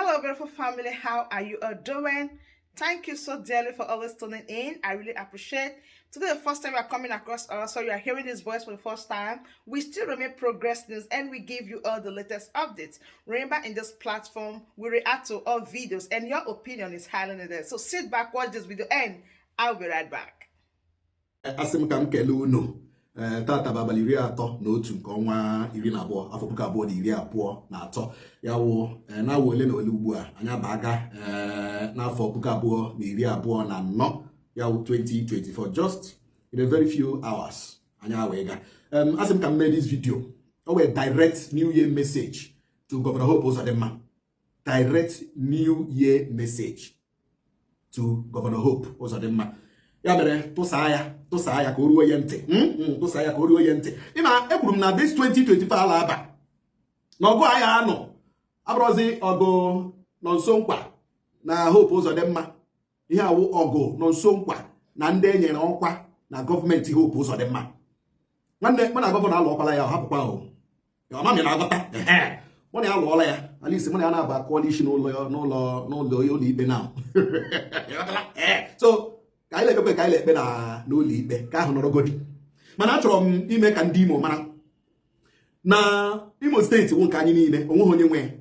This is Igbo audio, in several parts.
Hello, beautiful family. How are you all doing? Thank you so dearly for always tuning in. I really appreciate. Today, the first time you are coming across us, so you are hearing this voice for the first time. We still remain Progress News, and we give you all the latest updates. Remember, in this platform, we react to all videos, and your opinion is highly needed. So sit back, watch this video, and I'll be right back. Asị m ka m kelee unu tata bụ abalị 31 nke ọnwa 12 afọ 2023 ya wụ na-awụ ole na ole ugbu a anyị abaga n'afọ 2024 ya wụ 2024 just in a very few hours anyị awega asị m ka m mee this video o wee direct new year message to Governor Hope Uzodimma. Direct new year message to Governor Hope Uzodimma. Ya mere tụsaa ya ka o ruo ya ntị tụsaa ya ka o ruo ya ntị. Ịma ekwuru m na this 2024 ala aba na ọgụ anyị anọ abụrụzi ọgụ nọ nso nkwa na Hope Uzodimma. Ihe awụ ọgụ nọ nso nkwa na ndị enyere ọkwa na gọọmenti Hope Uzodimma. Nwanne mụ na gọvanọ alụọkwala ya ọhapụkwa ahụ ọmamị na-aghọta mụ na ya alụọla ya alisi mụ na ya na-aba coalition n'ụlọ ikpe na so ka anyị lekpe na n'ụlọ ikpe ka ahụ nọrọgodi. Mana achọrọ m ime ka ndị Imo mara na Imo steeti wụ nke anyị niile, onweghị onye nwe.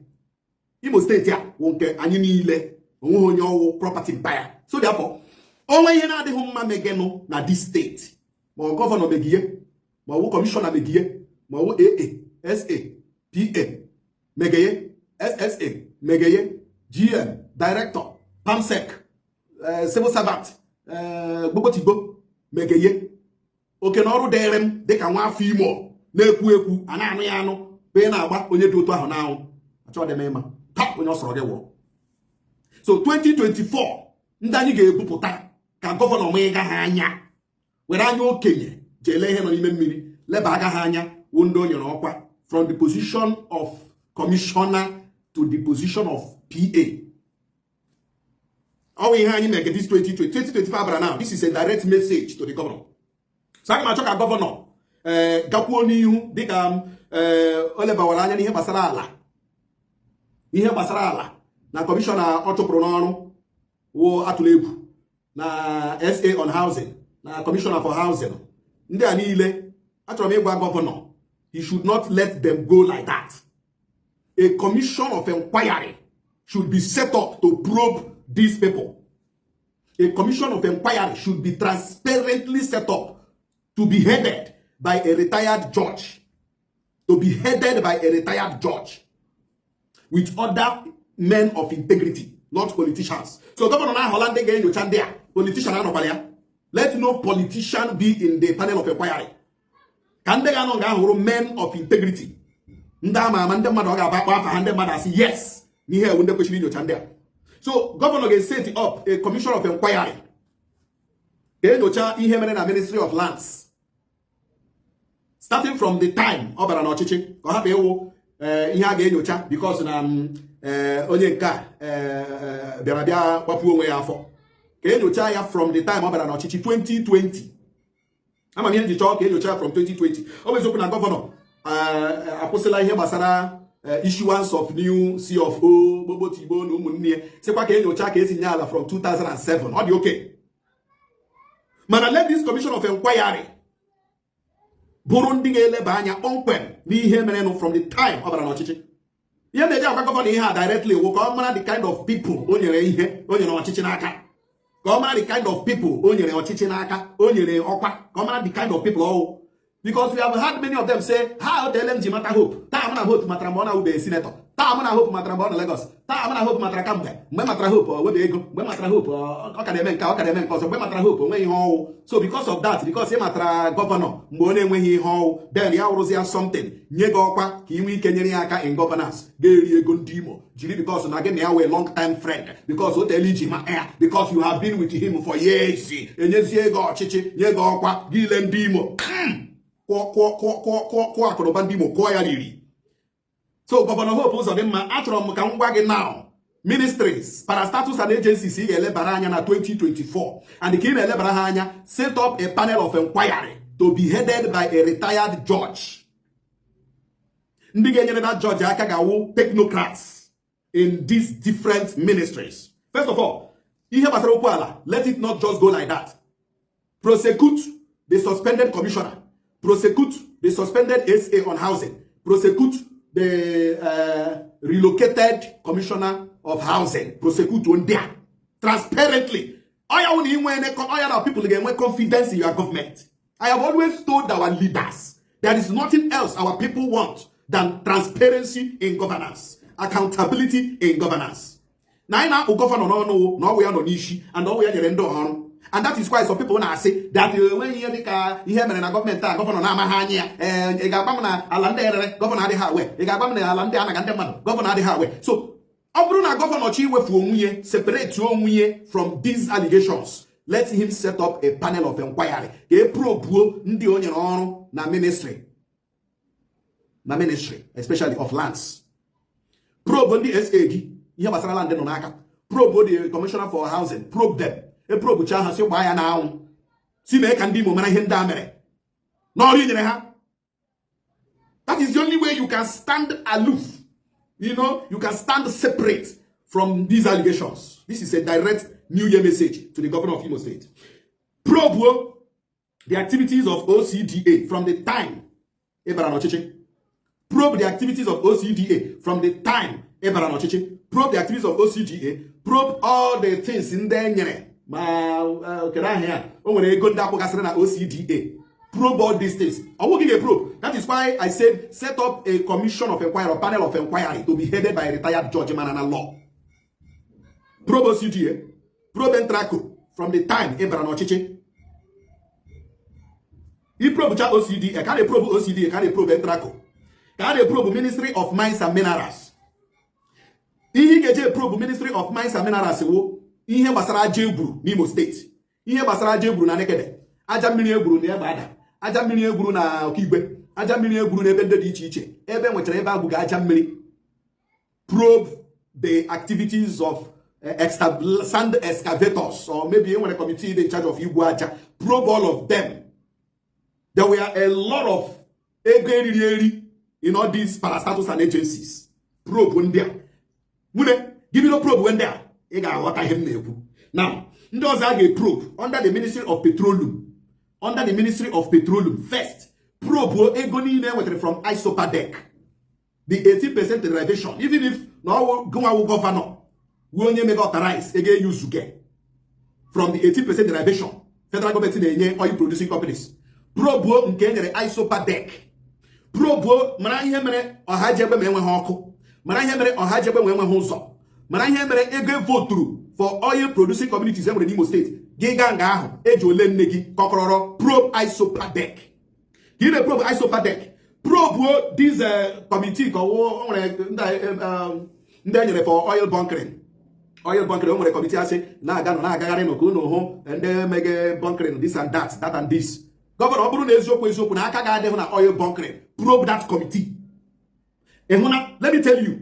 Imo steeti a wụ nke anyị niile, onweghị onye ọwụ property buyer. So therefore onwe ihe na-adịghị mma megenụ na this steeti, ma ọ gọvanọ megiye, ma ọ wụ kọmishọna megiye, ma ọ wụ AA, SA, PA megeye, SSA megeye, GM, director, PAMSEC, civil servant, gbogotigbo megeye. Oke na ọrụ dịrị m dịka nwa afọ Imo na-ekwu ekwu a na-anụ ya anụ be na-agba onye dị otu ahụ n'anwụ achọdị m ịma taa onye ọ sọrọ gị wụrụ. So 2024 ndị anyị ga-ebupụta ka gọvanọ nwee ga ha anya were anya okenye jele ihe nọ n'ime mmiri leba aga ha anya wụ ndị o nyere ọkwa from the position of commissioner to the position of PA. All we hear make this 2025 now. This is a direct message to the governor. So I'm going to governor gakwuo n'ihu dịka ole bawara anya n'ihe gbasara ala na commissioner ọ chụpụrụ n'ọrụ wụ atụla egwu na SA on housing na commissioner for housing. Ndị a niile achọrọ m ịgwa governor he should not let them go like that. A commission of inquiry should be set up to probe these people. A commission of inquiry should be transparently set up to be headed by a retired judge. To be headed by a retired judge with other men of integrity, not politicians. So Governor Holland again, you can there. Politician, let no politician be in the panel of inquiry. Can they go men of integrity? Yes. So governor can set up a commission of inquiry. Ministry of Lands. Starting from the time Obara Nochichi, because Onyenka Berabia Papu Wayafo. From the time Obara Nochichi 2020. I'm a the talk from 2020. Always open a governor. Apostle here Basara issuance of new CFO, Bobo Tibo, no money. C'est quoi qu'il y a from 2007. Are you okay? Man, let this commission of inquiry. Burundi Lebanya open ni from the time of Anochichi. Yeah, they are governor here directly. We come the kind of people on your chichinaka. Come the kind of people on your chichinaka, on your okwa. Come the kind of people all. Because we have had many of them say, how the LMG matter hope. Ta amana hope matrambona will be a senator. Ta amana hope matrambona Lagos. Ta amana hope matrakambe. When matra hope or where they go. When matra hope or academic cause when matra hope when he haul. So because of that, because he matra governor, Mone when he haul, then he always something. Nyegokwa, Kimi Kenyaka in governance. Gary Gondimo. Jiri because again they are a long time friend. Because what Elijima air. Because you have been with him for years. And yes, Yego Chichi, Yegokwa, Gilen Dimo. So Governor Hope Uzodimma atụrụ ka ngwa gị now ministries parastatus and agencies ga-elebara anya na 2024 and ka ị na-elebara ha anya set up a panel of inquiry to be headed by a retired judge. Ndị ga-enyere that judge aka ga-awụ technocrats in these different ministries. First of all, let it not just go like that. Prosecute the suspended commissioner. Prosecute the suspended SA on housing. Prosecute the relocated commissioner of housing. Prosecute one there. Transparently. People get confidence in your government. I have always told our leaders there is nothing else our people want than transparency in governance, accountability in governance. Now, governor no we are no nishi and no we are the and that is why some people now say that when you hear me na government governor na mahanya e ga gbam na alande governor dey hawe e ga gbam na alande anagande man governor dey hawe. So oburu na governor chi wefu onwuye separate onwuye from these allegations. Let him set up a panel of inquiry. Ke probuo ndi onye ọrụ na ministry. Na ministry, especially of lands. Probe the SAG, ihe basara land no n'aka. Probe the commissioner for housing, probe them. E probe cha ha si gba ya na anwụ. Si mee ka ndị Igbo mara ihe ndị a mere. N'ọrụ nyere ha. That is the only way you can stand aloof. You know, you can stand separate from these allegations. This is a direct New Year message to the governor of Imo State. Probe the activities of OCDA from the time probe the activities of OCDA from the time probe the activities of OCDA, probe all the things in there. OCDA. Probe all these things. I will give a probe. That is why I said set up a commission of inquiry or panel of inquiry to be headed by a retired judge in law. Probe OCDA, probe Entraco from the time he probe OCDA, can they probe OCDA, can they probe Entraco? Can they probe Ministry of Mines and Minerals? He get probe Ministry of Mines and Minerals. He basara jebru n'Imo State. Ihe basara jebru na nekede. Aja mmiri egburu na Ebada. Aja mmiri egburu na Okigwe. Aja mmiri egburu na ebe ndị dị iche iche. Ebe nwetara ebe abụ ga aja mmiri. Probe the activities of sand excavators, or maybe when a committee in charge of Igbo aja. Probe all of them. There were a lot of in all these parastatus and agencies. Probe when there. Give me no probe when there. Now, those are a probe under the Ministry of Petroleum. Under the Ministry of Petroleum. First, probe from ISOPADEC. The 18% derivation. Even if no governor we only make authorize again use from the 18% derivation. Federal government in oil producing companies. Probo nke nyere ISOPADEC. Probo mara ihe mere ọha jebe ma enwe ha ọkụ. Mara ihe mere ọha jebe ma enwe ha ụzọ. Mara ihe mere ego vote for oil producing communities enwere n'Imo State. Giga nga ahụ eji ole nne gị kọkọrọrọ probe ISOPADEC. Gị probe ISOPADEC. Probo this committee ka nwere ndị nyere for oil bunkering. Oil bunkering nwere committee asị na-aga no na-agagharị no ka unu hụ ndị mege bunkering this and that and this. Governor ọ bụrụ na eziokwu na aka ga-adịghị na oil bunkering, probe that committee. Let me tell you,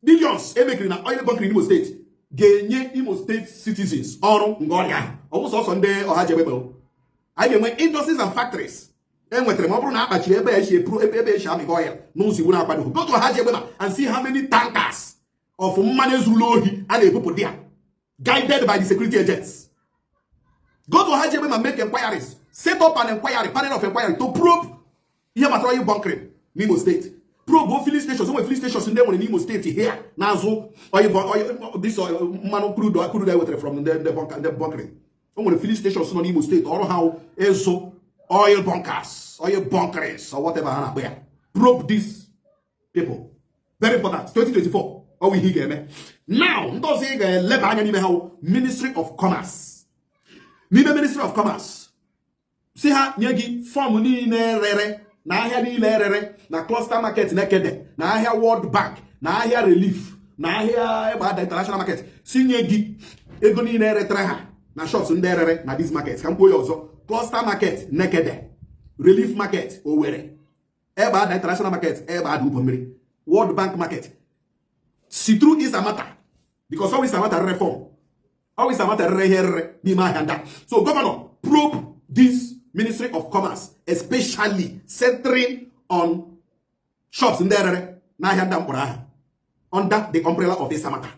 billions emekiri na oil bunkering in Imo State ga-enye Imo State citizens ọrụ ngọrịa. Ọ bụ sọsọ ndị ọha jebe bụ. Anyị ga-enwe industries and factories. Enwetara ma ọ bụrụ na akpachiri ebe eshi amị oil n'ụzọ iwu na-akwado. Go to ọha jebe and see how many tankers of mmanụ ezuru ohi a na-ebupụ there, guided by the security agents. Go to ọha jebe and make inquiries. Set up an inquiry, panel of inquiry to probe here material bunkering in Imo State. Probe filling stations, some filling stations in there in Imo State here. Now so this man crude water from the bunkering. Some filling stations in Imo State or how also oil bunkers, oil bunkerers or whatever. Probe these people. Very important. 2024. Oh, we hear now. Ministry of Commerce. Ministry of Commerce. See ha nyegi form niile rere na ahịa niile rere na cluster market nekede na ahịa World Bank na ahịa Relief na ahịa Ebada International Market si nyegi ego niile retere ha na shops ndị rere na this market ka mkpo ya ọzọ cluster market nekede Relief Market Owerri Ebada International Market Ebada Ubomiri World Bank Market see through is a matter because always a matter reform always a matter rere n'ime ahịa nda. So governor probe this Ministry of Commerce, especially centering on shops in there. under the umbrella of Isamata.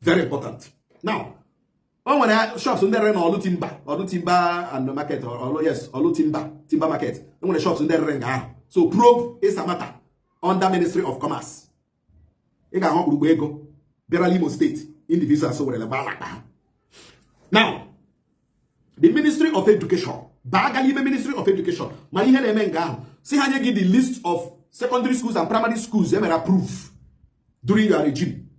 Very important. Now, when I shops in there and all timber and the market, or yes, all timber market. When the shops in there ring, so probe Isamata under Ministry of Commerce. Ega hon Uruguego, Beralimo State, individual so now, the Ministry of Education, Bagalime Ministry of Education, Marihe Menga, see how you give the list of secondary schools and primary schools they may approve during your regime.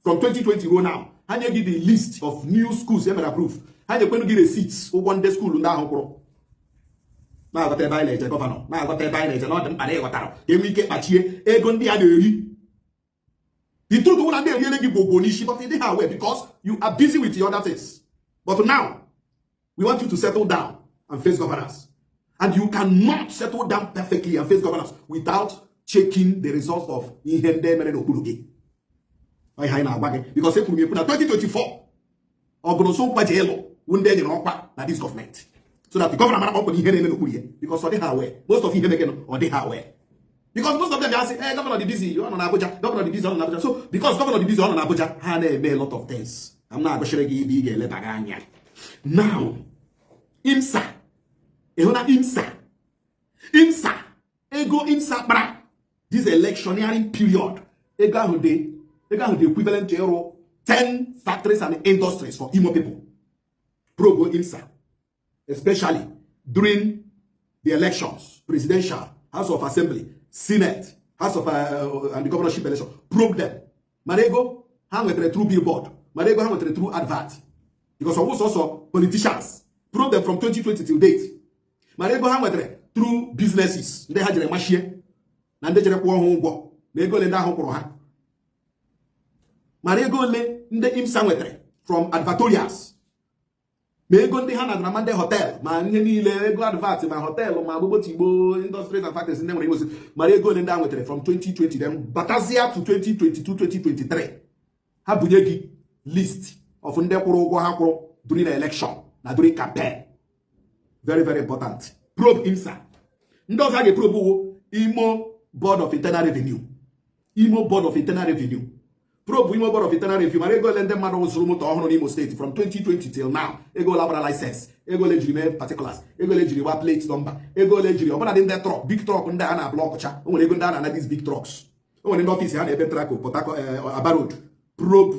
From 2020 go now, how you give the list of new schools they may approve. How you going to give receipts for one day school now? Now I got a buy later, governor. Now I got a buy later, not them pay what they will get Machie, Egon the the truth will not really give Bonishi, but they didn't have because you are busy with the other things. But now, we want you to settle down and face governance. And you cannot settle down perfectly and face governance without checking the results of Ihende Mereno Kurugi. Because 2024, Ognoso Pajelo, Wunde in this government. So that the government open Ihende because they are aware. Most of Ihende or they are aware. Because most of them are saying, hey, Governor the busy, you're on Abuja, Governor the busy on Abuja. So, because Governor the busy on Abuja, they made a lot of things. I'm not going to give you a letter. Now, IMSA, IMSA, ego IMSA, bra. This electioneering period, ego the equivalent to 10 factories and industries for Imo people. Pro-go IMSA, especially during the elections, presidential, House of Assembly, Senate, House of and the governorship election, probe them. Marego hang with a true billboard. Marego hang with a true advert. Because almost also politicians probe them from 2020 till date. Marego hang with a true businesses. They had a machine. And they just home work. They go lenda home for Marego le nde imsangwetre from advertorials. Me go ndi hana na mande hotel ma nye niile ego advert ma hotel ma bobo tibo industries and factories in them we mari ego nda wetere from 2020 then batazia to 2022 2023 ha bunye gi list of nde kwuru ụgwọ ha kwuru during the election na during campaign. Very very important. Probe IMSA. Ndị ọzọ ga probe Imo Board of Internal Revenue. Imo Board of Internal Revenue. Probe Imo Board of Internal Revenue. Marego lende mmadụ usoro moto ọhụrụ n'Imo State from 2020 till now. Ego labara license. Ego lejiri particulars. Ego lejiri wa plate number. Ego lejiri ọbụna dị ndị truck, big truck ndị a na-block cha. O nwere ego ndị a na these big trucks. O nwere ndị office ha na-ebe track Port Harcourt Aba Road. Probe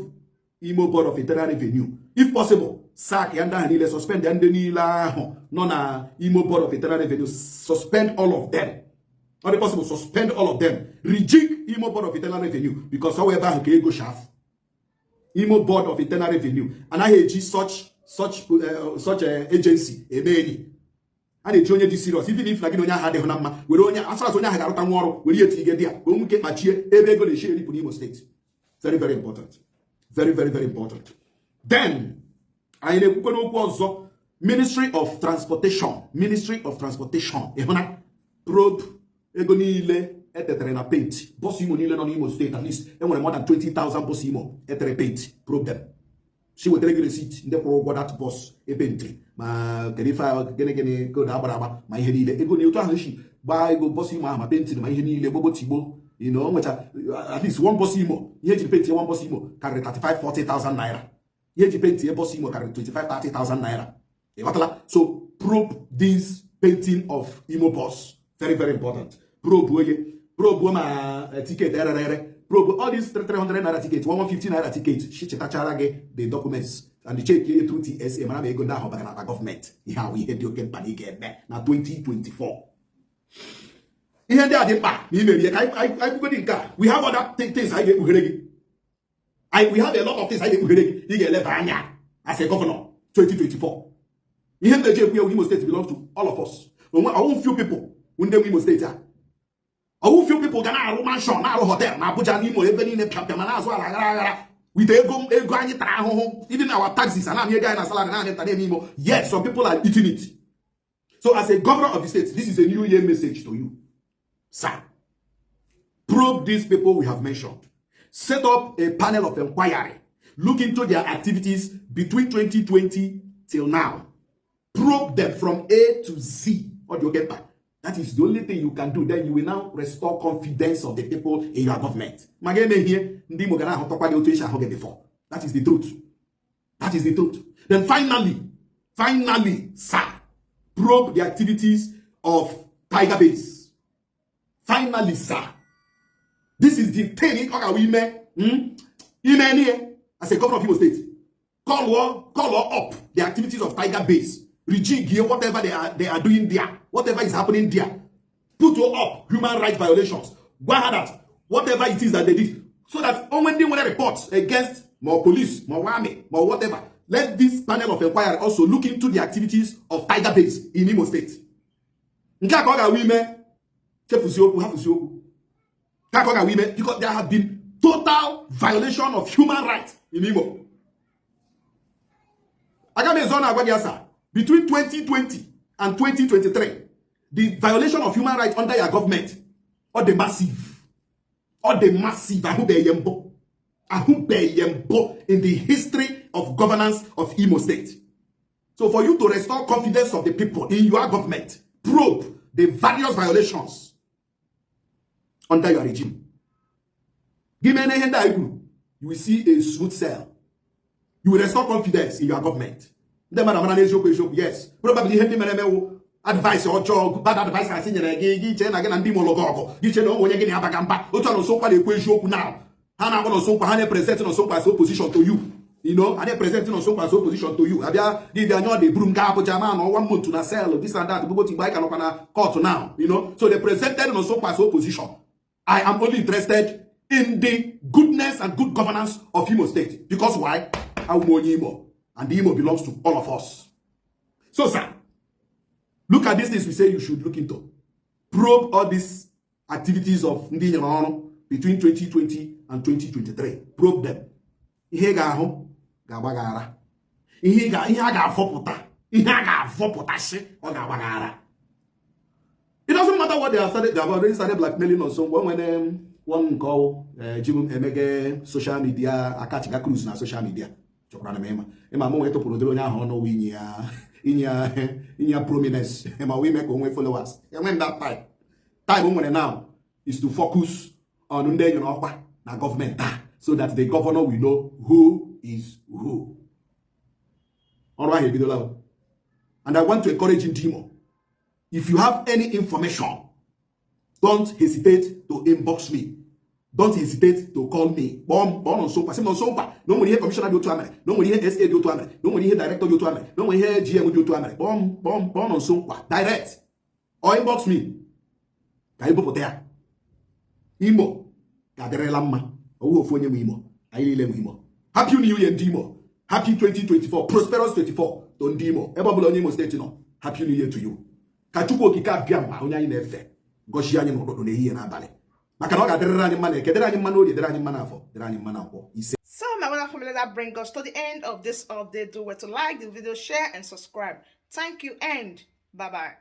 Imo Board of Internal Revenue. If possible, sack ya ndị ahụ niile, suspend ya ndị niile ahụ nọ na Imo Board of Internal Revenue. Suspend all of them. Not possible, suspend all of them. Rejig Imo Board of Internal Revenue because however you can go shaft. Imo Board of Internal Revenue and I hate such agency and a junior serious even if like had the honama we only as far as only had a war we yet get there we get my chair every go to share in Imo State. Very very important. Very very very important. Then I know Ministry of Transportation probe ego niile etetere na paint. Boss Imo niile no Imo State at least and more than 20,000 boss Imo etere paint. Probe them. She will take receipt in the pro that boss e paint. Ma kenifa gene go da baraba ma ihe niile ego ni otu ahụ shi ba ego boss Imo ma paint ma ihe niile bobo tibo you know at least one boss Imo ihe ji paint one boss Imo carry 35-40,000 naira. Ihe ji paint boss Imo carry 25-30,000 naira. So probe this painting of Imo boss. Very very important. Probe ma ticket probe all these 300 naira tickets, 150 naira tickets. She chetachara the documents and the check through TSA. Man, go down by government. Here we had your company get back now 2024. Here they are the back. We have other things I get. We have a lot of things I get. As a governor 2024. Here the jail where Imo State belongs to all of us. When our own few people. When they Imo State, few people can have a mansion, now hotel, now Abuja, Imo, even in the campaign, as well. With even our taxes, and I'm here guy and salary, yes, some people are eating it. So, as a governor of the state, this is a New Year message to you, sir. Probe these people we have mentioned. Set up a panel of inquiry. Look into their activities between 2020 till now. Probe them from A to Z. What do you get back? That is the only thing you can do. Then you will now restore confidence of the people in your government. That is the truth. That is the truth. Then finally, sir, probe the activities of Tiger Base. Finally, sir. This is the thing as a governor of Imo State. Call up the activities of Tiger Base. Rejig here, whatever they are doing there, whatever is happening there. Put up human rights violations. Go ahead, whatever it is that they did. So that when they want to report against more police, more army, more whatever, let this panel of inquiry also look into the activities of Tiger Base in Imo State. Because there have been total violation of human rights in Imo. Between 2020 and 2023, the violation of human rights under your government, or the massive, in the history of governance of Imo State. So for you to restore confidence of the people in your government, probe the various violations under your regime. Give me any hand you will see a smooth sail. You will restore confidence in your government. Yes, probably advice or job, bad advice. I seen again and Dimologo. You know when you get Abagamba, Oto so far the question now. Hana going so far, presenting on so far opposition to you. You know, and they presenting on so far opposition to you. Abia, they are not the broom gap Jaman or 1 month to sell this and that. We go to buy a court now. You know, so they presented on so far opposition. I am only interested in the goodness and good governance of Imo State. Because why? Imo. And the Imo belongs to all of us. So, sir, look at these things we say you should look into. Probe all these activities of Ndi Nyono between 2020 and 2023. Probe them. Ihe ga-ahụ ga-agbaghara. Ihe ga-afọpụta. Ihe ga-afọpụta shi ọ ga-agbaghara. It doesn't matter what they have already started blackmailing on some when one call Jim Emege social media, Akachiga Cruise na social media. Chokran mema. Ema mo weto prodro nya ho no inya prominence. Ema we make onwe followers. And when that time when now is to focus on unde you know na government so that the governor will know who is who. All right, and I want to encourage Ndimo. If you have any information, don't hesitate to inbox me. Don't hesitate to call me. Bomb on sopa. Sim on sopa. No one here commissioner do to America. No one here SA do to America. No one here director do to America. No one here GM do to America. Bomb on sopa. Direct. Or inbox me. Kaibo potea. Imo. Kadere lamma. Owo fonye mu imo. Ayile mu imo. Happy New Year Ndimo. Happy 2024. Prosperous 24. To Ndimo. Eba Imo State no. Happy New Year to you. Kachuko kika biamba onya ina efe. Goshi anyi no do na ehie na abale. So my wonderful family, that brings us to the end of this update. Do well to like the video, share and subscribe. Thank you and bye bye.